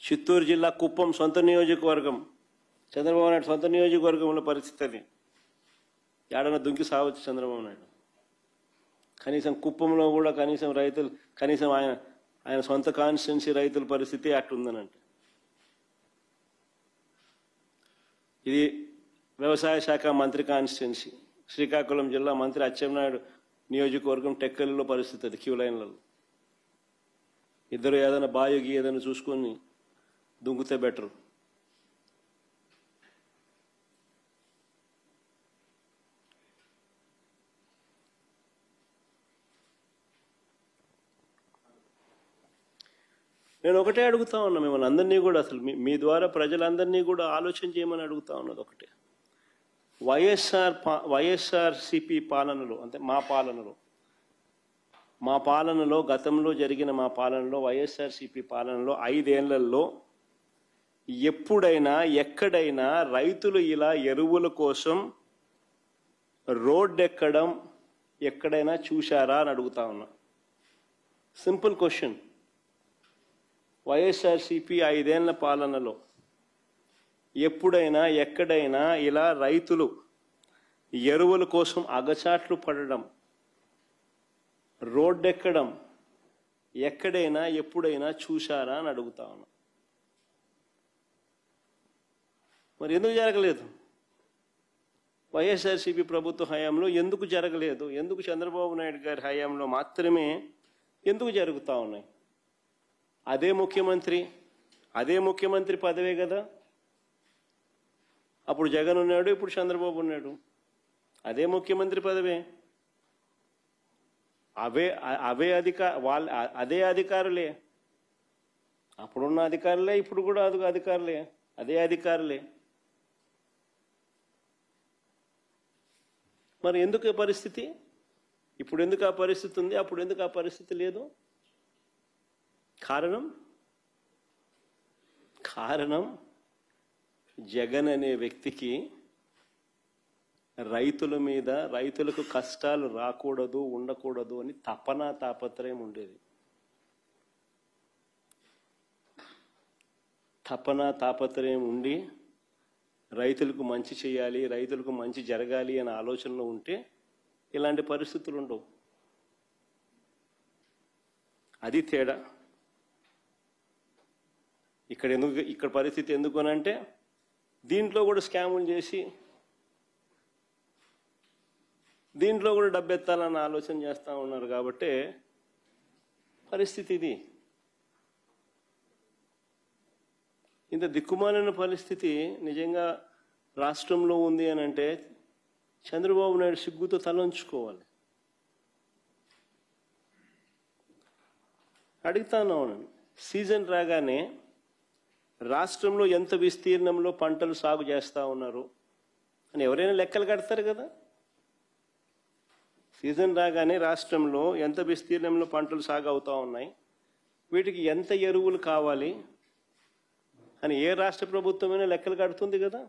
చిత్తూరు జిల్లా కుప్పం సొంత నియోజకవర్గం, చంద్రబాబు నాయుడు సొంత నియోజకవర్గంలో పరిస్థితి అది. ఏడన్నా దుంకి సావచ్చు చంద్రబాబు నాయుడు. కనీసం కుప్పంలో కూడా కనీసం రైతులు, కనీసం ఆయన సొంత కాన్స్టిట్యున్సీ రైతుల పరిస్థితి అట్లుందనంటే. ఇది వ్యవసాయ శాఖ మంత్రి కాన్స్టిట్యున్సీ, శ్రీకాకుళం జిల్లా మంత్రి అచ్చెన్నాయుడు నియోజకవర్గం టెక్కలిలో పరిస్థితి అది. క్యూ లైన్లలో ఇద్దరు ఏదైనా బాయోగి ఏదైనా చూసుకొని దుంకుతే బెటర్. నేను ఒకటే అడుగుతా ఉన్నా మిమ్మల్ని అందరినీ కూడా, అసలు మీ ద్వారా ప్రజలందరినీ కూడా ఆలోచన చేయమని అడుగుతా ఉన్నది ఒకటే. వైఎస్ఆర్సిపి పాలనలో, అంటే మా పాలనలో గతంలో జరిగిన మా పాలనలో వైఎస్ఆర్సిపి పాలనలో 5 ఏళ్లలో ఎప్పుడైనా ఎక్కడైనా రైతులు ఇలా ఎరువుల కోసం రోడ్డు ఎక్కడం ఎక్కడైనా చూశారా అని అడుగుతా ఉన్నా. Simple question. వైఎస్ఆర్సిపి 5 ఏళ్ల పాలనలో ఎప్పుడైనా ఎక్కడైనా ఇలా రైతులు ఎరువుల కోసం అగచాట్లు పడడం, రోడ్డెక్కడం ఎక్కడైనా ఎప్పుడైనా చూశారా అని అడుగుతా ఉన్నా. మరి ఎందుకు జరగలేదు? వైఎస్ఆర్సిపి ప్రభుత్వ హయాంలో ఎందుకు జరగలేదు? ఎందుకు చంద్రబాబు నాయుడు గారి హయాంలో మాత్రమే ఎందుకు జరుగుతూ ఉన్నాయి? అదే ముఖ్యమంత్రి పదవే కదా. అప్పుడు జగన్ ఉన్నాడు, ఇప్పుడు చంద్రబాబు ఉన్నాడు. అదే ముఖ్యమంత్రి పదవే, అదే అధికారులే. అప్పుడున్న అధికారులే, ఇప్పుడు కూడా అధికారులే, అదే అధికారులే. మరి ఎందుకు ఆ పరిస్థితి? ఇప్పుడు ఎందుకు ఆ పరిస్థితి ఉంది, అప్పుడు ఎందుకు ఆ పరిస్థితి లేదు? కారణం జగన్ అనే వ్యక్తికి రైతుల మీద, రైతులకు కష్టాలు రాకూడదు, ఉండకూడదు అని తాపత్రయం ఉండేది. తాపత్రయం ఉండి రైతులకు మంచి చేయాలి, రైతులకు మంచి జరగాలి అనే ఆలోచనలో ఉంటే ఇలాంటి పరిస్థితులు ఉండవు. అది తేడా. ఇక్కడ పరిస్థితి ఎందుకనంటే దీంట్లో కూడా స్కాములు చేసి దీంట్లో కూడా డబ్బెత్తాలన్న ఆలోచన చేస్తూ ఉన్నారు కాబట్టి పరిస్థితి ఇది. ఇంత దిక్కుమాలిన పరిస్థితి నిజంగా రాష్ట్రంలో ఉంది అని అంటే చంద్రబాబు నాయుడు సిగ్గుతో తలంచుకోవాలి. అడుగుతాను, సీజన్ రాగానే రాష్ట్రంలో ఎంత విస్తీర్ణంలో పంటలు సాగు చేస్తూ ఉన్నారు అని ఎవరైనా లెక్కలు కడతారు కదా. సీజన్ రాగానే రాష్ట్రంలో ఎంత విస్తీర్ణంలో పంటలు సాగు అవుతూ ఉన్నాయి, వీటికి ఎంత ఎరువులు కావాలి అని ఏ రాష్ట్ర ప్రభుత్వమైనా లెక్కలు కడుతుంది కదా.